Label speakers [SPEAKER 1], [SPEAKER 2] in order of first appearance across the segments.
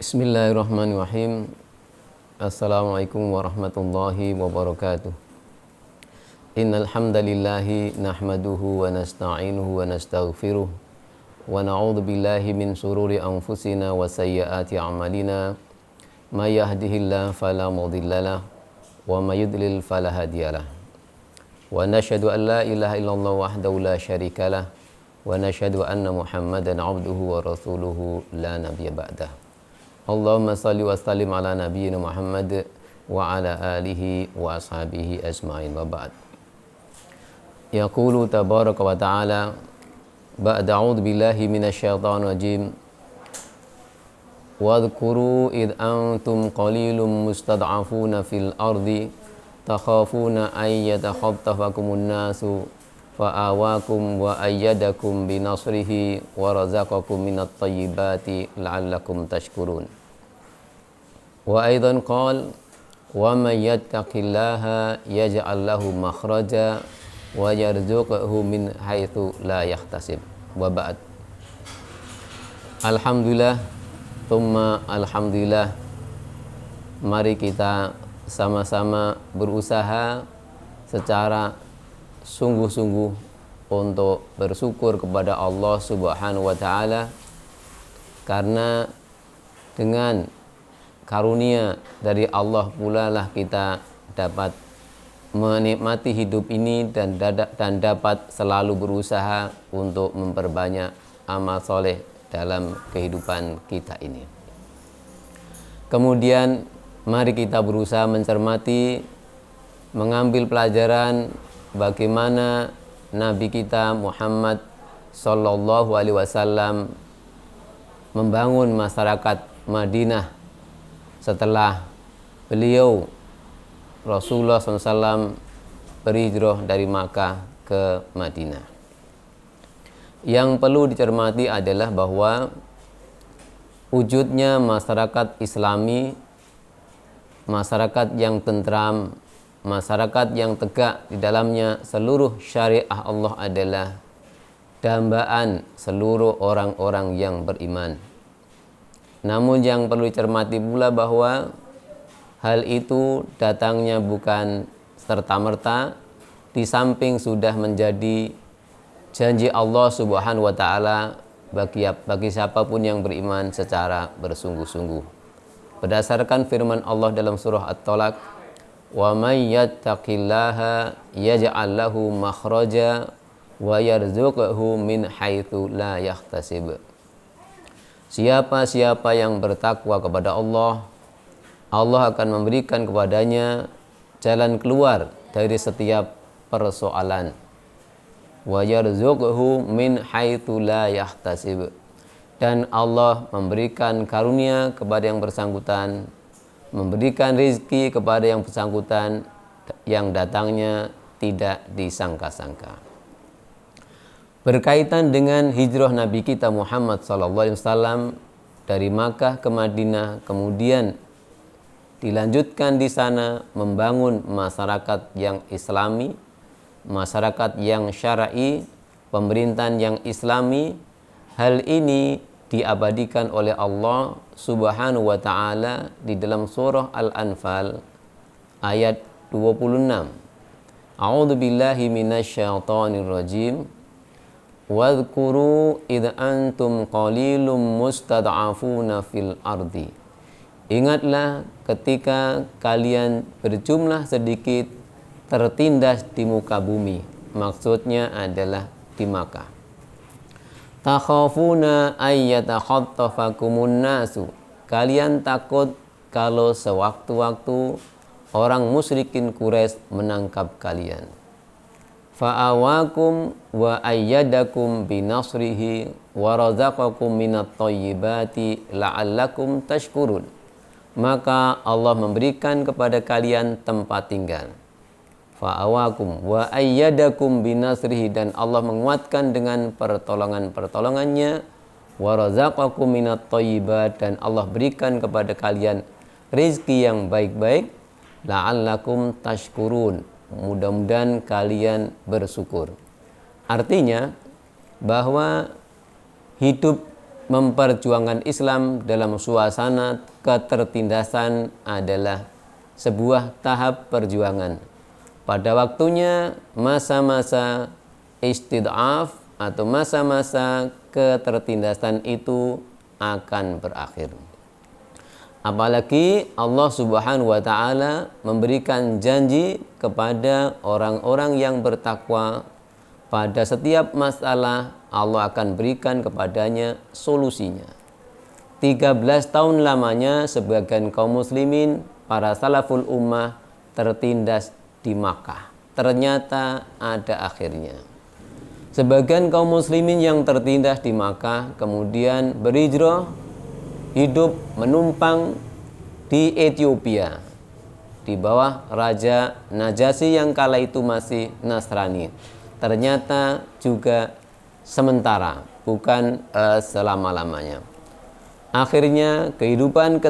[SPEAKER 1] Bismillahirrahmanirrahim. Assalamualaikum warahmatullahi wabarakatuh. Innal hamdalillahi nahmaduhu wa nasta'inuhu wa nastaghfiruh wa na'udzu billahi min shururi anfusina wa sayyiati a'malina. May yahdihillahu fala mudhillalah wa may yudlil fala hadiyalah. Wa nashhadu an la ilaha illallah wahdahu la syarikalah wa nashhadu anna Muhammadan 'abduhu wa rasuluhu la nabiyya ba'dah. Allahumma salli wa sallim ala nabiyyina Muhammad wa ala alihi wa ashabihi ajma'in wa ba'd. Yaqulu tabaraka wa ta'ala ba'da a'udzu billahi minasyaitonir rajim. Wadhkuru id antum qalilum mustad'afuna fil ardi takhafuna ay yatakhattafakumun nasu fa'awakum wa ayyadakum binasrihi wa razaqakum minat thayyibati la'allakum tashkurun. Wa aidan qala wa may yattaqillaha yaj'al lahu makhraja wa yarzuqhu min haitsu la yahtasib. Wa ba'd. Alhamdulillah tsumma alhamdulillah. Mari kita sama-sama berusaha secara sungguh-sungguh untuk bersyukur kepada Allah Subhanahu wa ta'ala, karena dengan karunia dari Allah pula lah kita dapat menikmati hidup ini dan dapat selalu berusaha untuk memperbanyak amal soleh dalam kehidupan kita ini. Kemudian mari kita berusaha mencermati, mengambil pelajaran bagaimana Nabi kita Muhammad Sallallahu Alaihi Wasallam membangun masyarakat Madinah setelah beliau Rasulullah SAW berhijrah dari Makkah ke Madinah. Yang perlu dicermati adalah bahwa wujudnya masyarakat Islami, masyarakat yang tentram, masyarakat yang tegak di dalamnya seluruh syariah Allah adalah dambaan seluruh orang-orang yang beriman. Namun yang perlu dicermati pula bahwa hal itu datangnya bukan serta-merta, di samping sudah menjadi janji Allah Subhanahu wa ta'ala bagi siapapun yang beriman secara bersungguh-sungguh. Berdasarkan firman Allah dalam surah At-Talaq, wa may yattaqillaha yaj'al lahu makhraja wa yarzuqhu min haitsu la yahtasib. Siapa yang bertakwa kepada Allah, Allah akan memberikan kepadanya jalan keluar dari setiap persoalan. Wa yarzuqhu min haitsu la yahtasib. Dan Allah memberikan karunia kepada yang bersangkutan, memberikan rezeki kepada yang bersangkutan yang datangnya tidak disangka-sangka. Berkaitan dengan hijrah Nabi kita Muhammad SAW dari Makkah ke Madinah, kemudian dilanjutkan di sana membangun masyarakat yang Islami, masyarakat yang syar'i, pemerintahan yang Islami. Hal ini diabadikan oleh Allah Subhanahu wa ta'ala di dalam surah Al-Anfal ayat 26. A'udzu billahi minasyaitonir rajim. Wadhkuru idh antum qalilum mustad'afuna fil ardi. Ingatlah ketika kalian berjumlah sedikit tertindas di muka bumi. Maksudnya adalah di Makkah. Takhafuna ayyatakhattafakumun nasu. Kalian takut kalau sewaktu-waktu orang musyrikin Quraisy menangkap kalian. Fa'awakum wa ayyadakum binasrihi wa razaqakum minat thayyibati la'allakum tashkurun. Maka Allah memberikan kepada kalian tempat tinggal. Fa'awakum wa ayyadakum binasrihi, dan Allah menguatkan dengan pertolongan-pertolongannya. Wa razaqakum minat thayyibat, dan Allah berikan kepada kalian rizki yang baik-baik. La'allakum tashkurun, mudah-mudahan kalian bersyukur. Artinya bahwa hidup memperjuangkan Islam dalam suasana ketertindasan adalah sebuah tahap perjuangan. Pada waktunya masa-masa istid'af atau masa-masa ketertindasan itu akan berakhir. Apalagi Allah Subhanahu wa taala memberikan janji kepada orang-orang yang bertakwa, pada setiap masalah Allah akan berikan kepadanya solusinya. 13 tahun lamanya sebagian kaum muslimin, para salaful ummah tertindas di Makkah. Ternyata ada akhirnya. Sebagian kaum muslimin yang tertindas di Makkah kemudian berhijrah, hidup menumpang di Ethiopia di bawah Raja Najasyi yang kala itu masih Nasrani. Ternyata juga sementara, bukan selama-lamanya. Akhirnya kehidupan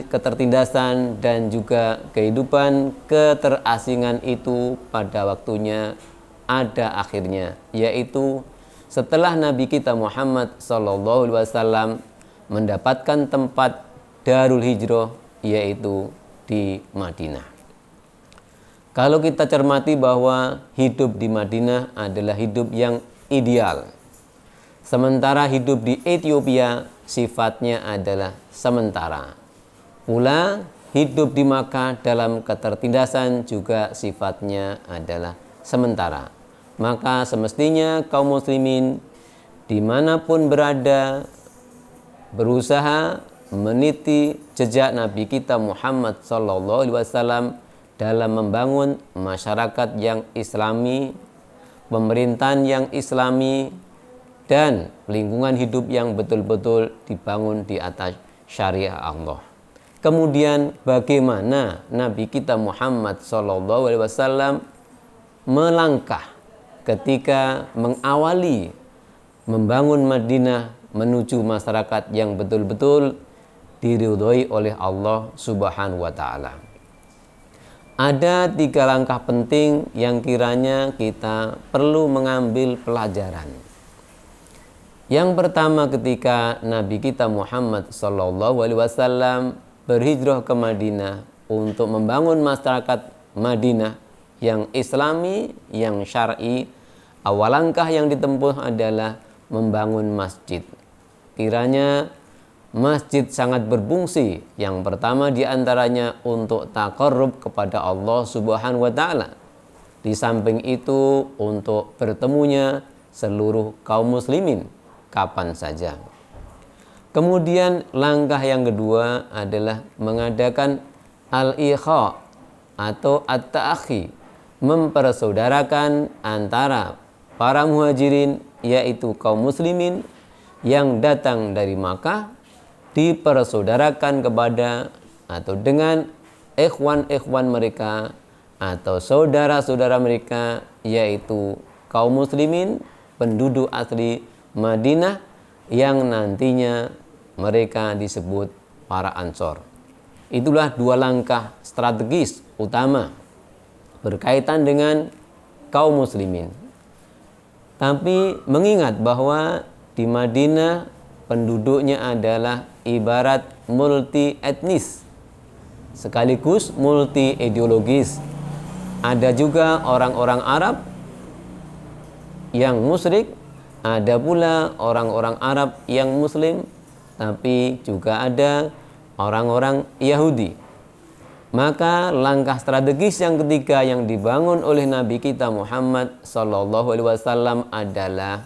[SPEAKER 1] ketertindasan dan juga kehidupan keterasingan itu pada waktunya ada akhirnya, yaitu setelah Nabi kita Muhammad SAW mendapatkan tempat Darul Hijrah, yaitu di Madinah. Kalau kita cermati bahwa hidup di Madinah adalah hidup yang ideal, sementara hidup di Ethiopia sifatnya adalah sementara. Pula hidup di Makkah dalam ketertindasan juga sifatnya adalah sementara. Maka semestinya kaum muslimin dimanapun berada berusaha meniti jejak Nabi kita Muhammad SAW dalam membangun masyarakat yang islami, pemerintahan yang islami, dan lingkungan hidup yang betul-betul dibangun di atas syariah Allah. Kemudian bagaimana Nabi kita Muhammad SAW melangkah ketika mengawali membangun Madinah menuju masyarakat yang betul-betul diridhoi oleh Allah Subhanahu wa taala. Ada 3 langkah penting yang kiranya kita perlu mengambil pelajaran. Yang pertama, ketika Nabi kita Muhammad SAW berhijrah ke Madinah untuk membangun masyarakat Madinah yang islami, yang syar'i, awal langkah yang ditempuh adalah membangun masjid. Kiranya masjid sangat berfungsi. Yang pertama diantaranya untuk taqarrub kepada Allah Subhanahu wa ta'ala. Di samping itu untuk bertemunya seluruh kaum muslimin kapan saja. Kemudian langkah yang kedua adalah mengadakan al-ikha atau at-ta'akhi, mempersaudarakan antara para muhajirin, yaitu kaum muslimin yang datang dari Makkah, dipersaudarakan kepada atau dengan ikhwan-ikhwan mereka atau saudara-saudara mereka, yaitu kaum muslimin penduduk asli Madinah yang nantinya mereka disebut para Ansor. Itulah 2 langkah strategis utama berkaitan dengan kaum muslimin. Tapi mengingat bahwa di Madinah penduduknya adalah ibarat multi etnis sekaligus multi ideologis. Ada juga orang-orang Arab yang musyrik, ada pula orang-orang Arab yang muslim, tapi juga ada orang-orang Yahudi. Maka langkah strategis yang ketiga yang dibangun oleh Nabi kita Muhammad SAW adalah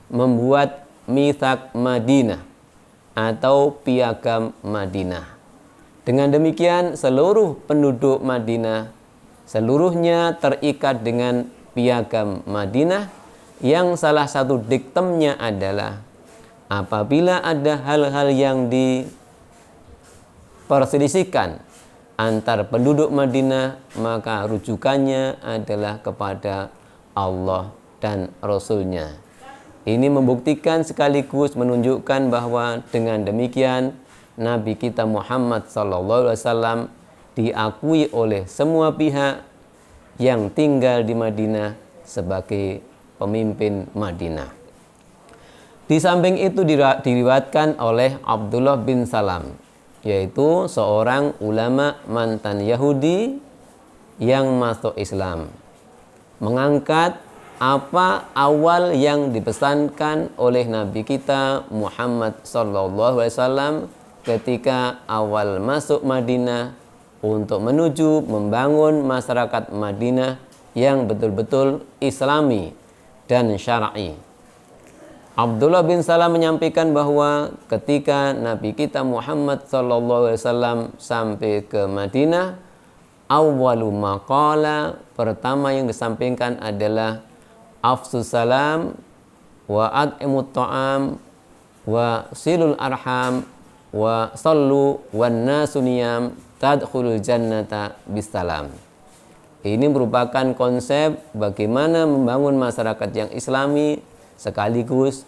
[SPEAKER 1] membuat mitsaq Madinah atau piagam Madinah. Dengan demikian seluruh penduduk Madinah seluruhnya terikat dengan piagam Madinah, yang salah satu diktemnya adalah apabila ada hal-hal yang diperselisihkan antar penduduk Madinah, maka rujukannya adalah kepada Allah dan Rasul-Nya. Ini membuktikan sekaligus menunjukkan bahwa dengan demikian Nabi kita Muhammad SAW diakui oleh semua pihak yang tinggal di Madinah sebagai pemimpin Madinah. Di samping itu diriwayatkan oleh Abdullah bin Salam, yaitu seorang ulama mantan Yahudi yang masuk Islam, mengangkat apa awal yang dipesankan oleh Nabi kita Muhammad SAW ketika awal masuk Madinah untuk menuju membangun masyarakat Madinah yang betul-betul Islami dan syar'i. Abdullah bin Salam menyampaikan bahwa ketika Nabi kita Muhammad SAW sampai ke Madinah, awwalu maqala, pertama yang disampaikan adalah afsus salam wa at'imut ta'am wa silul arham wa sallu wan nasu niyam tadkhulul jannata bisalam. Ini merupakan konsep bagaimana membangun masyarakat yang Islami sekaligus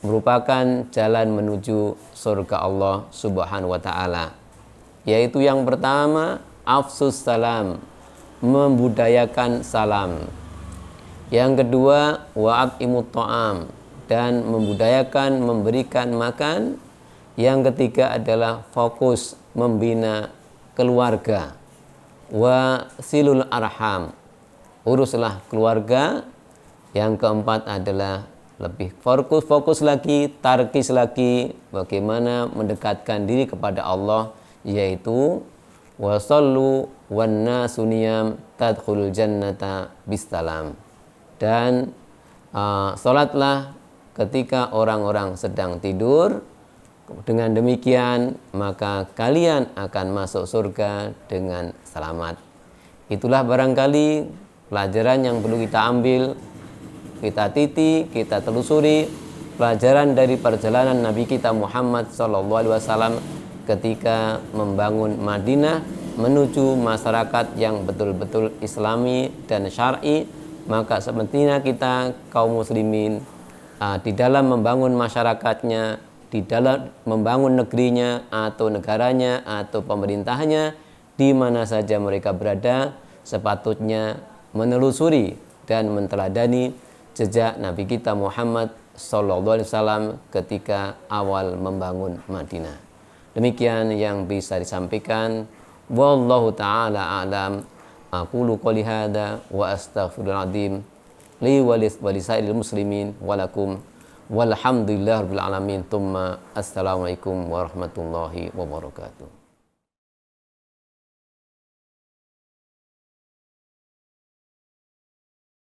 [SPEAKER 1] merupakan jalan menuju surga Allah Subhanahu wa taala. Yaitu yang pertama, afsus salam, membudayakan salam. Yang kedua, wa'at imut ta'am, dan membudayakan memberikan makan. Yang ketiga adalah fokus membina keluarga. Wa silul arham, uruslah keluarga. Yang keempat adalah lebih fokus lagi, tarkis lagi, bagaimana mendekatkan diri kepada Allah, yaitu wasallu wan nasu niyam tadkhulul jannata bisalam. Dan salatlah ketika orang-orang sedang tidur. Dengan demikian maka kalian akan masuk surga dengan selamat. Itulah barangkali pelajaran yang perlu kita ambil, kita titi, kita telusuri, pelajaran dari perjalanan Nabi kita Muhammad SAW ketika membangun Madinah menuju masyarakat yang betul-betul Islami dan syar'i. Maka semestinya kita kaum muslimin di dalam membangun masyarakatnya, di dalam membangun negerinya atau negaranya atau pemerintahnya, di mana saja mereka berada, sepatutnya menelusuri dan menteladani jejak Nabi kita Muhammad SAW ketika awal membangun Madinah. Demikian yang bisa disampaikan. Wallahu ta'ala a'lam. Aqulu qouli hadza wa astaghfirullahaladzim li wa lisairil muslimin wa lakum walhamdulillahirabbil alamin. Tsumma assalamualaikum warahmatullahi wabarakatuh.